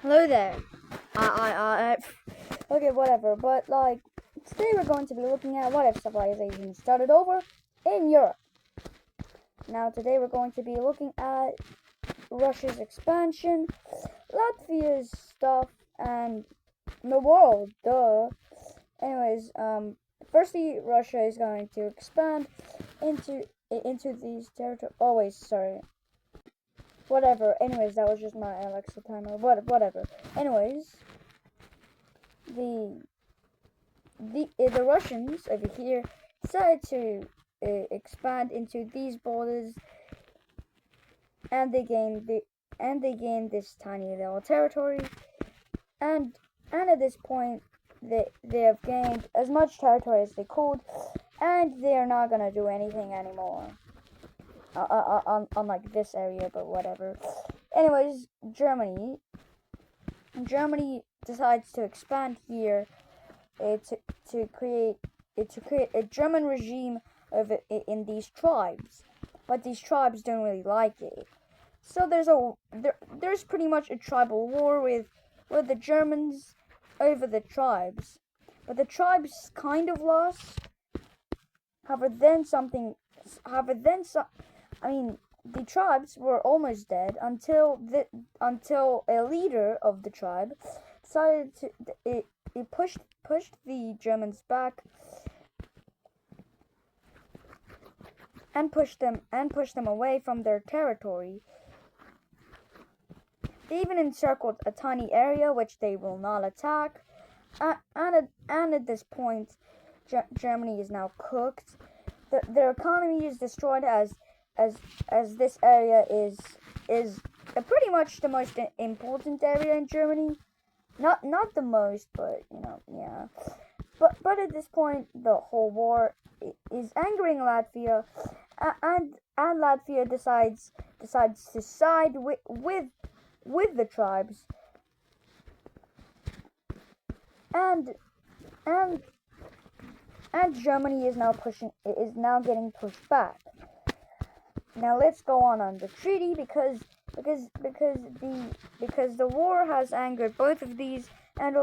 Hello there. Okay, whatever. But like, today we're going to be looking at what if civilization started over in Europe. Now, today we're going to be looking at Russia's expansion, Latvia's stuff, and the world. Duh. Anyways, firstly, Russia is going to expand into these territories. Oh wait, sorry. Whatever. Anyways, that was just my Alexa timer. Whatever. Anyways, the Russians over here decided to expand into these borders, and they gained this tiny little territory, and at this point they have gained as much territory as they could, and they are not gonna do anything anymore. On like this area, but whatever. Anyways, Germany decides to expand here to create a German regime of in these tribes, but these tribes don't really like it. So there's pretty much a tribal war with the Germans over the tribes, but the tribes kind of lost. However, the tribes were almost dead until a leader of the tribe decided to it pushed the Germans back and pushed them away from their territory. They even encircled a tiny area which they will not attack, and at this point, Germany is now cooked. Their economy is destroyed as this area is pretty much the most important area in Germany. Not the most, but yeah. But at this point, the whole war is angering Latvia, and Latvia decides to side with the tribes, and Germany is now getting pushed back. Now let's go on the treaty because the war has angered both of these and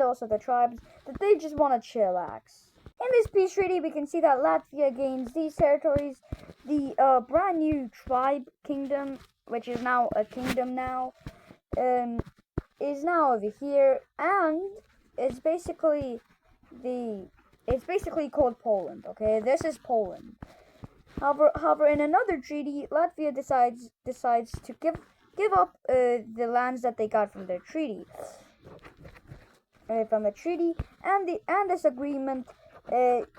also the tribes that they just want to chillax. In this peace treaty, we can see that Latvia gains these territories. The brand new tribe kingdom, which is now a kingdom now, is now over here, and it's basically called Poland. Okay, this is Poland. However, in another treaty, Latvia decides to give up the lands that they got from their treaty, and this agreement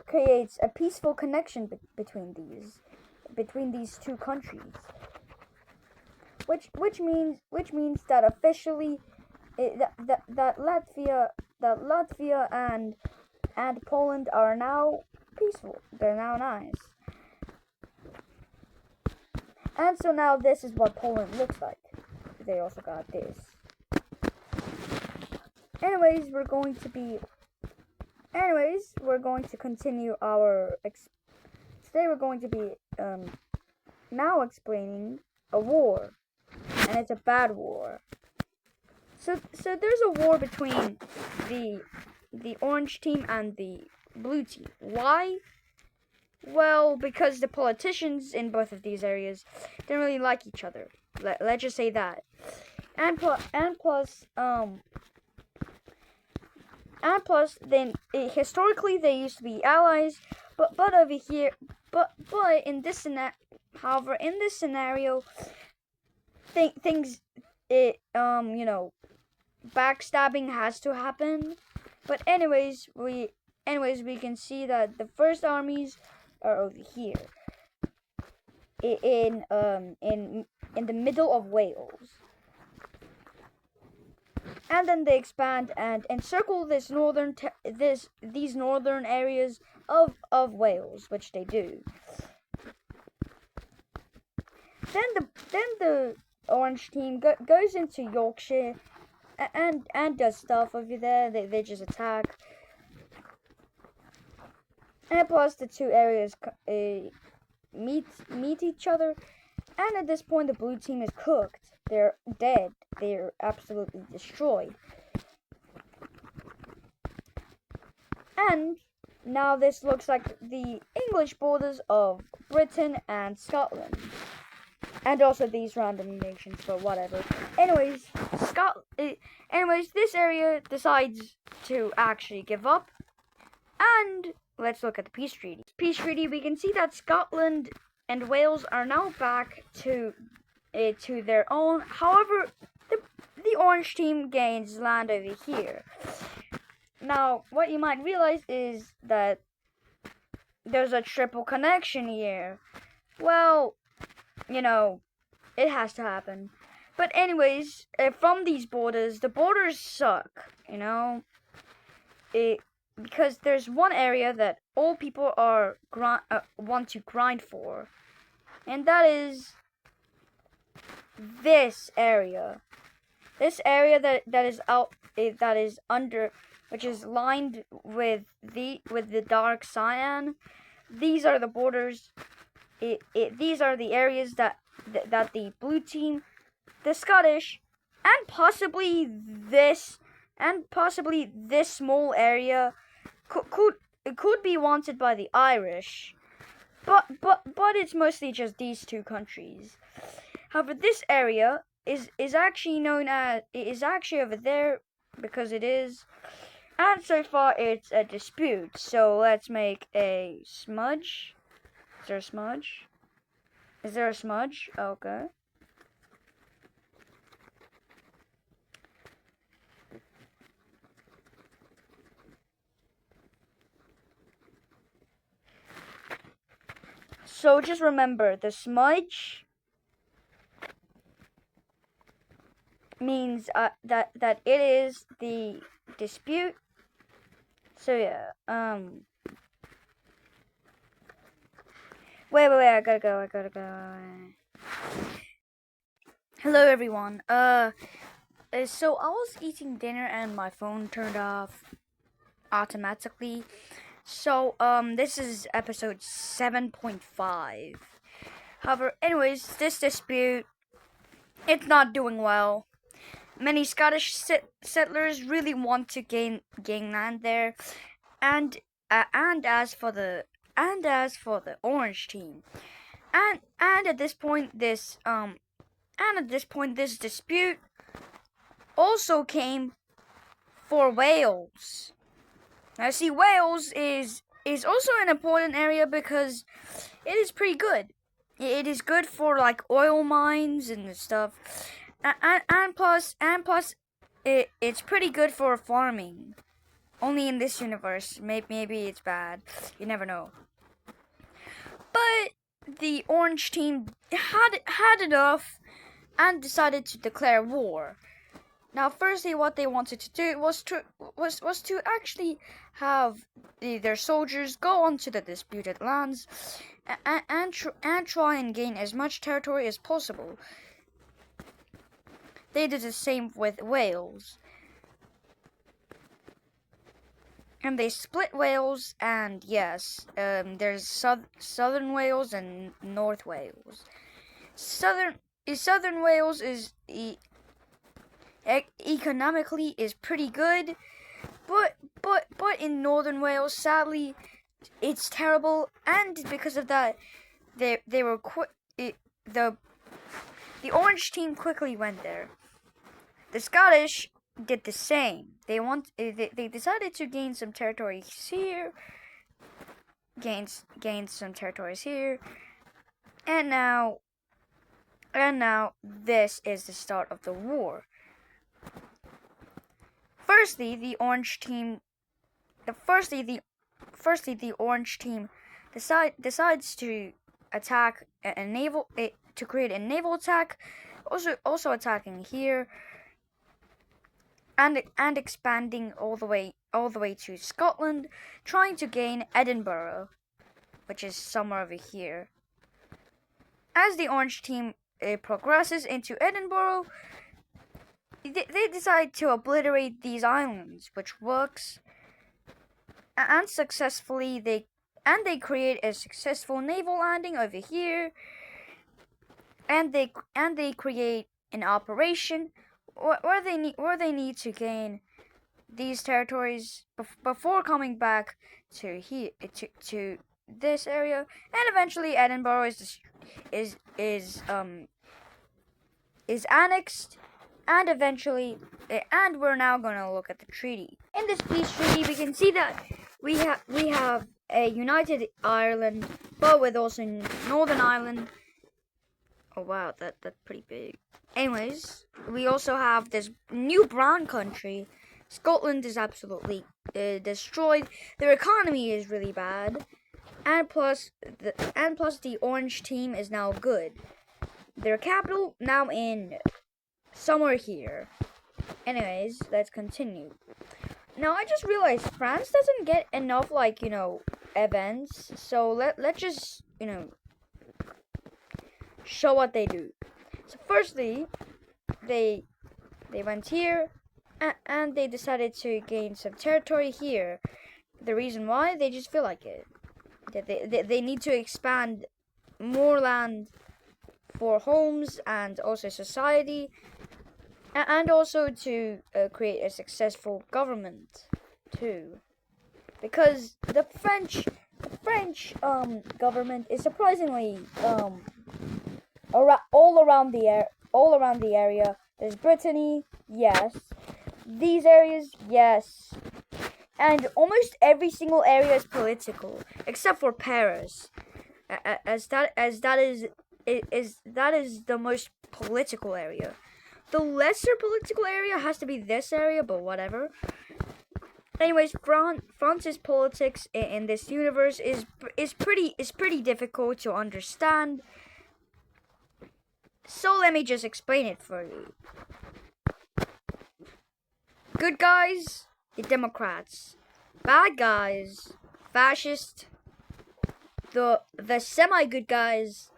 creates a peaceful connection between these two countries, which means that officially that Latvia and Poland are now peaceful. They're now nice. And so now this is what Poland looks like. They also got this. Anyways, we're going to continue our today we're going to be now explaining a war, and it's a bad war. So there's a war between the orange team and the blue team. Why? Well, because the politicians in both of these areas don't really like each other. Let's just say that. And plus, then historically they used to be allies, but over here, but in this scenario, things backstabbing has to happen. But anyways, we can see that the first armies are over here in the middle of Wales, and then they expand and encircle these northern areas of Wales, which they do. Then the orange team goes into Yorkshire and does stuff over there. They just attack. And plus, the two areas meet each other, and at this point, the blue team is cooked. They're dead. they're absolutely destroyed. And now this looks like the English borders of Britain and Scotland. And also these random nations, but whatever. Anyways, this area decides to actually give up. And let's look at the peace treaty. Peace treaty, we can see that Scotland and Wales are now back to their own. However, the orange team gains land over here. Now, what you might realize is that there's a triple connection here. Well, you know, it has to happen. But anyways, from these borders, the borders suck, you know. Because there's one area that all people are want to grind for, and that is this area. This area that is under, which is lined with the dark cyan. These are the borders. These are the areas that the blue team, the Scottish, and possibly this small area could be wanted by the Irish, but it's mostly just these two countries. However, this area is actually known as over there because it is, and so far it's a dispute. So let's make a smudge. Is there a smudge? Is there a smudge? Okay. So just remember, the smudge means that it is the dispute. So yeah, wait, I gotta go. Hello everyone. So I was eating dinner and my phone turned off automatically. So this is episode 7.5. However, anyways, this dispute, it's not doing well. Many Scottish settlers really want to gain land there, and as for the orange team, and at this point this dispute also came for Wales. Now see, Wales is also an important area because it is pretty good. It is good for like oil mines and stuff, and plus it's pretty good for farming. Only in this universe, maybe it's bad. You never know. But the orange team had enough and decided to declare war. Now, firstly, what they wanted to do was to actually have their soldiers go onto the disputed lands and try and gain as much territory as possible. They did the same with Wales, and they split Wales. And yes, there's Southern Wales and North Wales. Southern Wales is economically is pretty good, but in Northern Wales, sadly, it's terrible, and because of that, the orange team quickly went there. The Scottish did the same. They decided to gain some territories here, gained some territories here, and now this is the start of the war. Firstly, the orange team decides to attack to create a naval attack, also attacking here, and expanding all the way to Scotland, trying to gain Edinburgh, which is somewhere over here. As the orange team progresses into Edinburgh, they decide to obliterate these islands, which works, and successfully they create a successful naval landing over here, and they create an operation where they need to gain these territories before coming back to here to this area, and eventually Edinburgh is is um is annexed, and eventually, and we're now gonna look at the treaty. In this peace treaty, we can see that we have a united Ireland, but with also Northern Ireland. Oh wow, that's pretty big. Anyways, we also have this new brown country. Scotland is absolutely destroyed. Their economy is really bad, and plus the orange team is now good. Their capital now in somewhere here. Anyways, let's continue. Now I just realized France doesn't get enough events, so let's just show what they do. So firstly, they went here and they decided to gain some territory here. The reason why, they just feel like it. They need to expand more land for homes and also society, and also to create a successful government too, because the French government is surprisingly all around the area. There's Brittany, yes. These areas, yes. And almost every single area is political, except for Paris, as that is the most political area. The lesser political area has to be this area, but whatever. Anyways, France's politics in this universe is pretty difficult to understand. So let me just explain it for you. Good guys, the Democrats. Bad guys, fascist. The semi-good guys,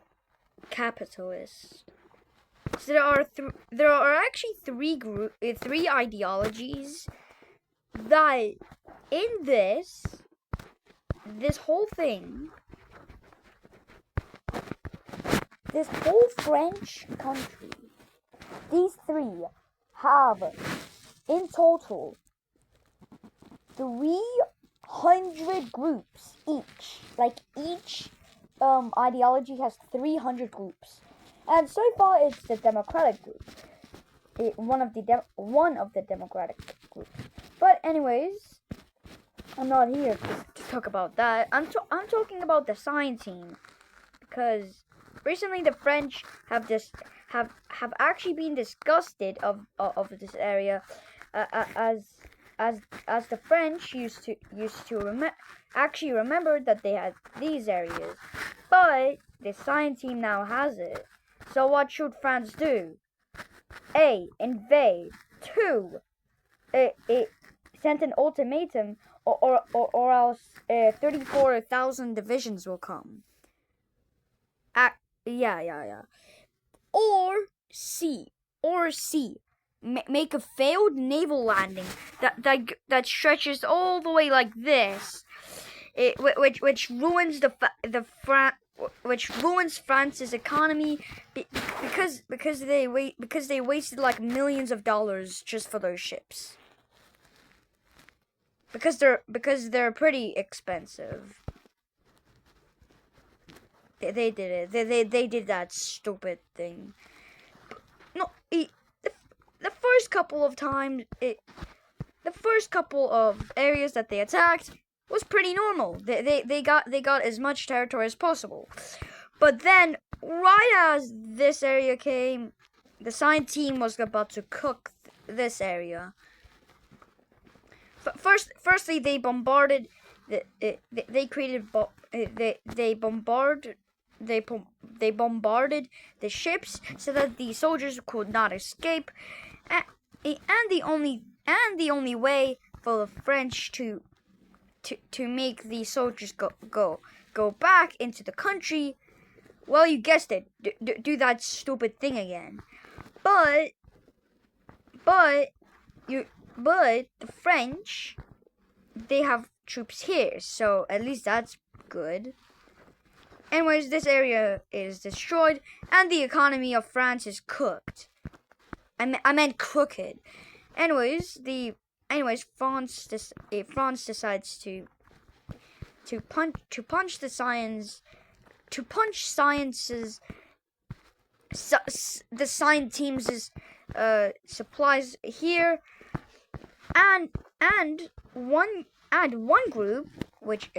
capitalist. So there are actually three ideologies that in this whole thing, this whole French country, these three have in total 300 groups each. Like each ideology has 300 groups. And so far, it's the Democratic group, one of the Democratic groups. But anyways, I'm not here to talk about that. I'm talking about the sign team, because recently the French have actually been disgusted of this area, as the French used to actually remember that they had these areas, but the sign team now has it. So what should France do? A. Invade. 2. Send an ultimatum, or else 34,000 divisions will come. Yeah. Or C. Make a failed naval landing that stretches all the way like this, which ruins which ruins France's economy, because they wasted like millions of dollars just for those ships, because they're pretty expensive. They did it. They did that stupid thing. No, the first couple of times, the first couple of areas that they attacked was pretty normal. They got as much territory as possible. But then, right as this area came, the sign team was about to cook this area. Firstly, they bombarded. They bombarded the ships so that the soldiers could not escape, and the only way for the French to make the soldiers go back into the country, well, you guessed it, do that stupid thing again. But the French, they have troops here, so at least that's good. Anyways, this area is destroyed, and the economy of France is cooked. I meant crooked. Anyways, France decides to punch science's the science team's supplies here, and one group, which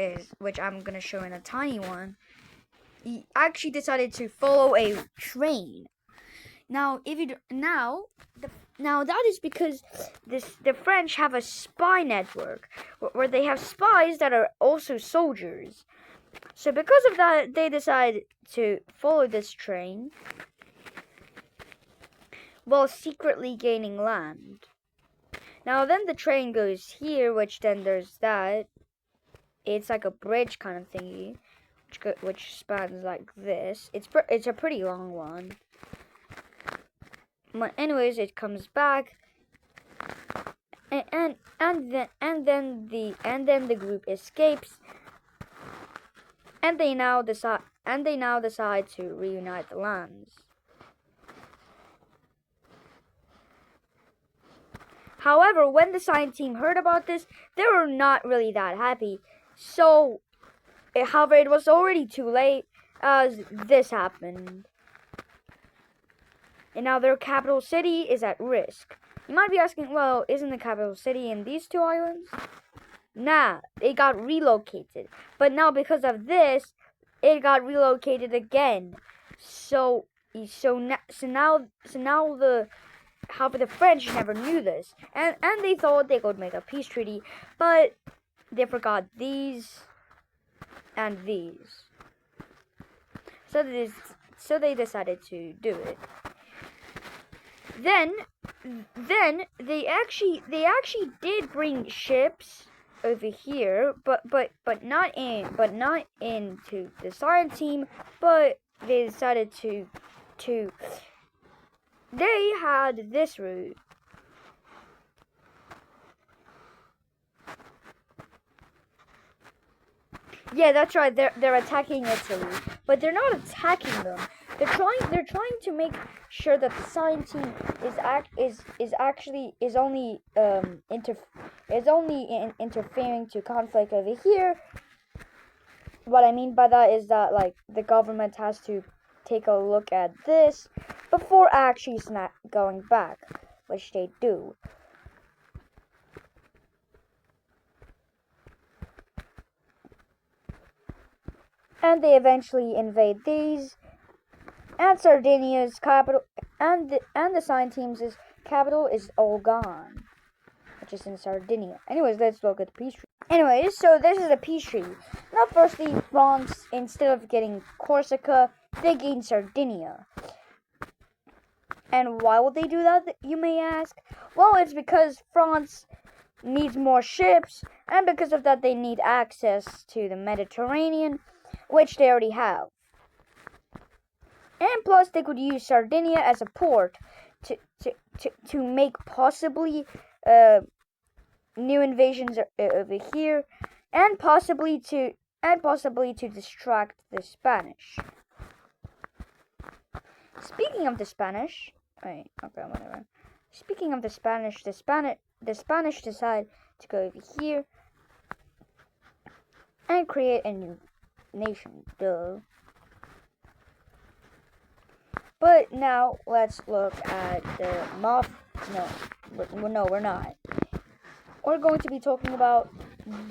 I'm gonna show in a tiny one, he actually decided to follow a train. Now, now that is because the French have a spy network where they have spies that are also soldiers. So because of that, they decide to follow this train while secretly gaining land. Now then the train goes here, which then there's that. It's like a bridge kind of thingy, which spans like this. It's a pretty long one. But anyways, it comes back, and then the group escapes, and they now decide to reunite the lands. However, when the science team heard about this, they were not really that happy. So, however, it was already too late as this happened. And now their capital city is at risk. You might be asking, well, isn't the capital city in these two islands? Nah, it got relocated. But now because of this, it got relocated again. However, the French never knew this, and they thought they could make a peace treaty, but they forgot these and these. So they decided to do it. Then they actually did bring ships over here, but not into the science team, but they decided to they had this route. Yeah, that's right. They're attacking Italy, but they're not attacking them. They're trying to make sure that the science team is only interfering to conflict over here. What I mean by that is that like the government has to take a look at this before actually going back, which they do. And they eventually invade these, and Sardinia's capital, and the science team's capital is all gone, which is in Sardinia. Anyways, let's look at the peace treaty. Anyways, so this is a peace treaty. Now, firstly, France, instead of getting Corsica, they gain Sardinia. And why would they do that, you may ask? Well, it's because France needs more ships, and because of that, they need access to the Mediterranean, which they already have. And plus, they could use Sardinia as a port to make possibly new invasions over here, and possibly to distract the Spanish. Speaking of the Spanish, whatever. Speaking of the Spanish decide to go over here and create a new nation. Duh. But now let's look at the No, we're not. We're going to be talking about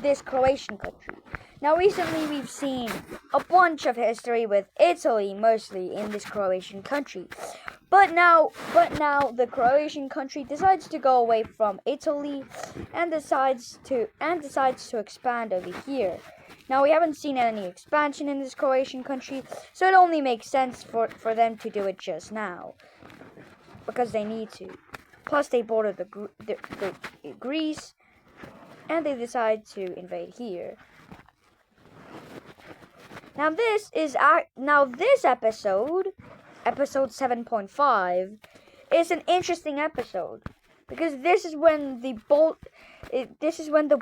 this Croatian country. Now, recently we've seen a bunch of history with Italy, mostly in this Croatian country. But now the Croatian country decides to go away from Italy and decides to expand over here. Now, we haven't seen any expansion in this Croatian country, so it only makes sense for them to do it just now, because they need to. Plus, they border the Greece, and they decide to invade here. Now, this episode 7.5, is an interesting episode, because this is when the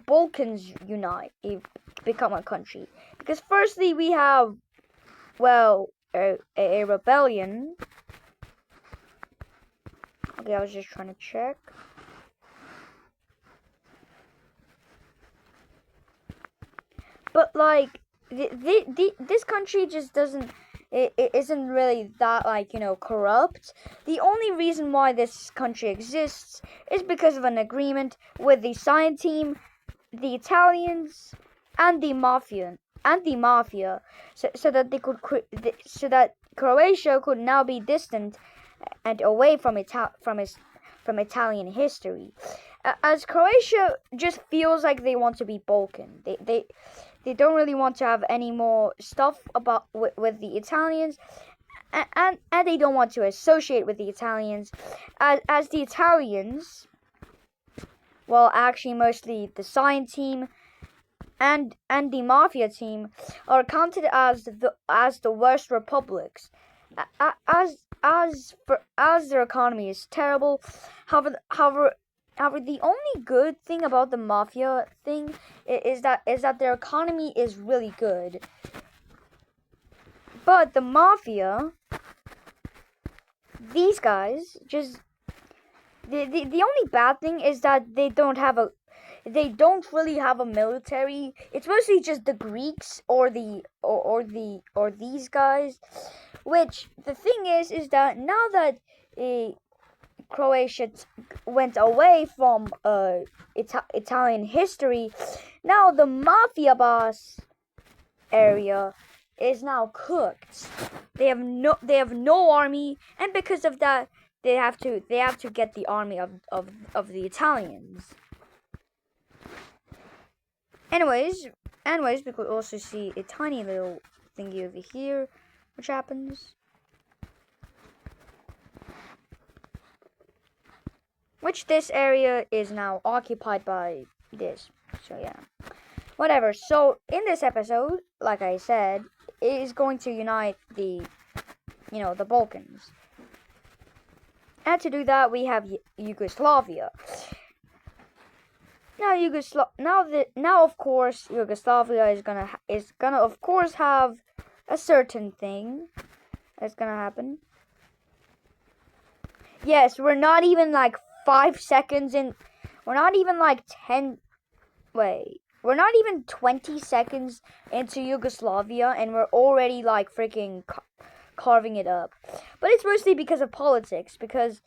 Balkans unite, become a country. Because firstly we have, well, a rebellion. Okay, I was just trying to check. But like, this country just doesn't. It isn't really that, like, corrupt. The only reason why this country exists is because of an agreement with the science team, the Italians, and the mafia, so that they could so that Croatia could now be distant and away from Italian history, as Croatia just feels like they want to be Balkan. They don't really want to have any more stuff about with the Italians, and they don't want to associate with the Italians, as the Italians, well, actually mostly the science team and the mafia team, are counted as the worst republics, as their economy is terrible. However, the only good thing about the mafia thing is that their economy is really good. But the mafia, these guys just the only bad thing is that they don't really have a military. It's mostly just the Greeks or these guys. Which the thing is that now that Croatia went away from Italian history, now the mafia boss area is now cooked. They have no army, and because of that, they have to get the army of the Italians. Anyways, we could also see a tiny little thingy over here, which happens. Which this area is now occupied by this. So yeah. Whatever. So in this episode, like I said, it is going to unite the Balkans. And to do that, we have Yugoslavia. Now of course Yugoslavia is gonna of course have a certain thing that's gonna happen. Yes, we're not even like 5 seconds in. We're not even like 10. Wait. We're not even 20 seconds into Yugoslavia, and we're already like freaking carving it up. But it's mostly because of politics, because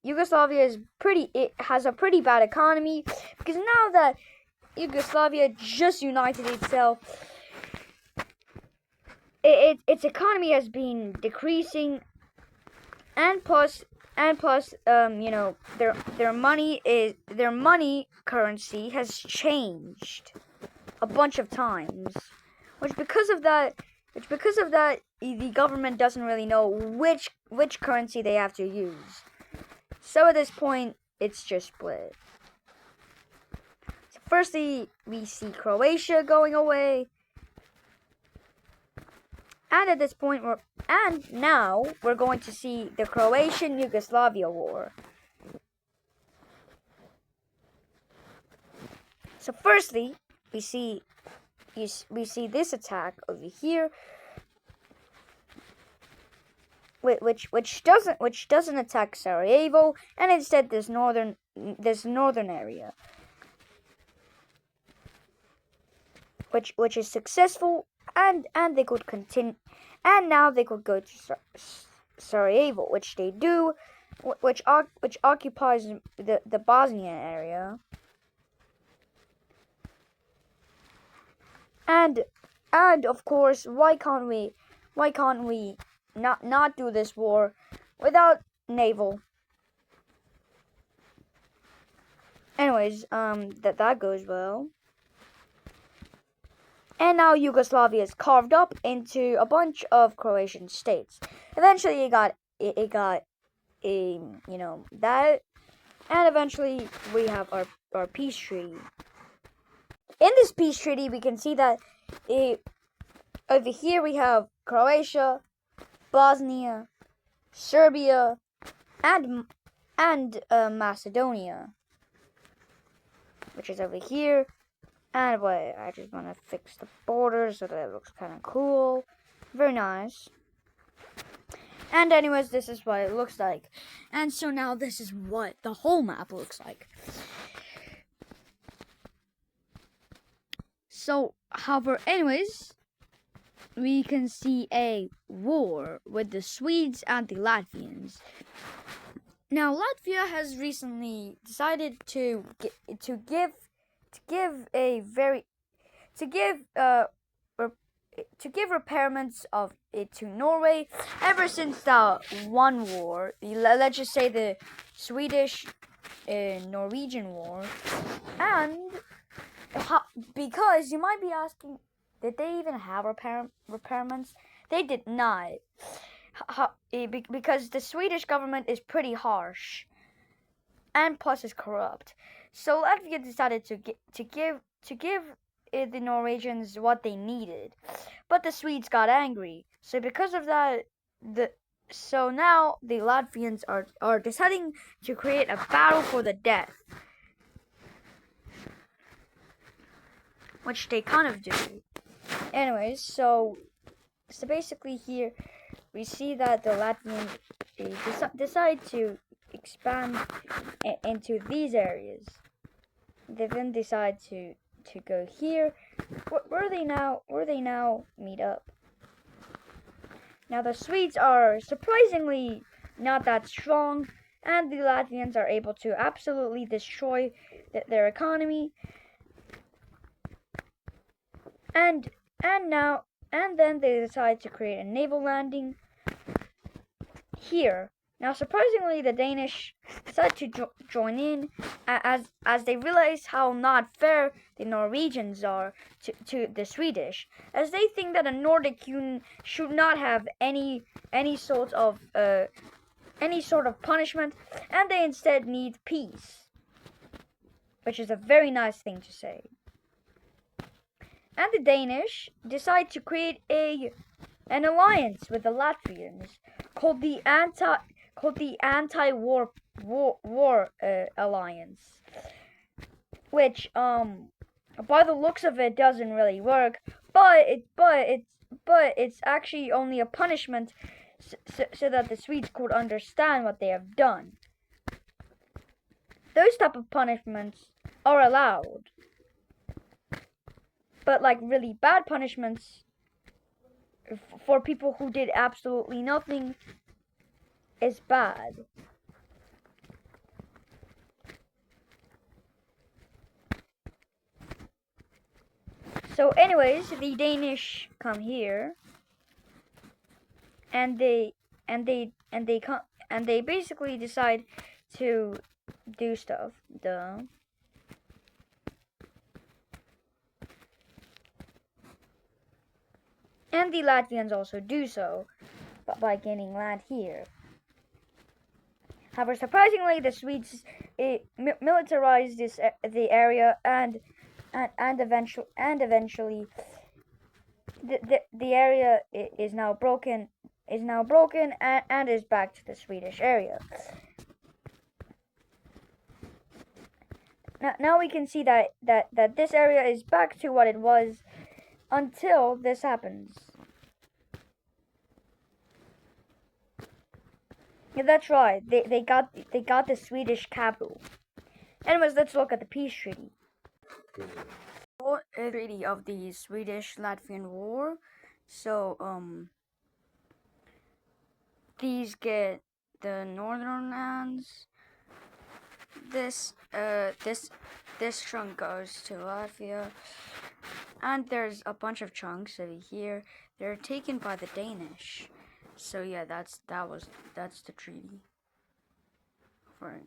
Yugoslavia it has a pretty bad economy, because now that Yugoslavia just united itself, its economy has been decreasing, and plus their money currency has changed a bunch of times, which because of that the government doesn't really know which currency they have to use. So at this point, it's just split. So firstly, we see Croatia going away, and at this point, now we're going to see the Croatian-Yugoslavia War. So firstly, we see this attack over here, which doesn't attack Sarajevo, and instead this northern area, which is successful, and they could continue, and now they could go to Sarajevo, which they do, which occupies the Bosnian area, and of course, why can't we not do this war without naval? Anyways, that goes well. And now Yugoslavia is carved up into a bunch of Croatian states. Eventually, it got that, and eventually we have our peace treaty. In this peace treaty, we can see that over here we have Croatia, Bosnia, Serbia, and Macedonia, which is over here. And wait, I just want to fix the borders so that it looks kind of cool. Very nice. And anyways, this is what it looks like. And so now this is what the whole map looks like. So, however, anyways, we can see a war with the Swedes and the Latvians. Now, Latvia has recently decided to give repairments of it to Norway ever since the one war. Let's just say the Swedish Norwegian war, and because you might be asking, did they even have repairments? They did not. Because the Swedish government is pretty harsh, and plus is corrupt. So Latvia decided to give the Norwegians what they needed, but the Swedes got angry. So because of that, so now the Latvians are deciding to create a battle for the death, which they kind of do. Anyways, so basically here we see that the Latvians decide to expand into these areas. They then decide to go here. Where they now meet up. Now the Swedes are surprisingly not that strong, and the Latvians are able to absolutely destroy their economy. And then they decide to create a naval landing here. Now, surprisingly, the Danish decide to join in as they realize how not fair the Norwegians are to the Swedish, as they think that a Nordic Union should not have any sort of punishment, and they instead need peace, which is a very nice thing to say. And the Danish decide to create an alliance with the Latvians called the anti-war alliance, which by the looks of it doesn't really work, but it's actually only a punishment so that the Swedes could understand what they have done. Those type of punishments are allowed, but like really bad punishments for people who did absolutely nothing is bad. So anyways, the Danish come here, and they basically decide to do stuff. And the Latvians also do so by gaining land here. However, surprisingly, the Swedes militarized the area, and eventually the area is now broken and is back to the Swedish area. Now we can see that this area is back to what it was until this happens. Yeah, that's right. They got the Swedish capital. Anyways, let's look at the peace treaty. Treaty of the Swedish-Latvian War. So these get the northern lands. This chunk goes to Latvia, and there's a bunch of chunks over here. They're taken by the Danish. So yeah, that's the treaty for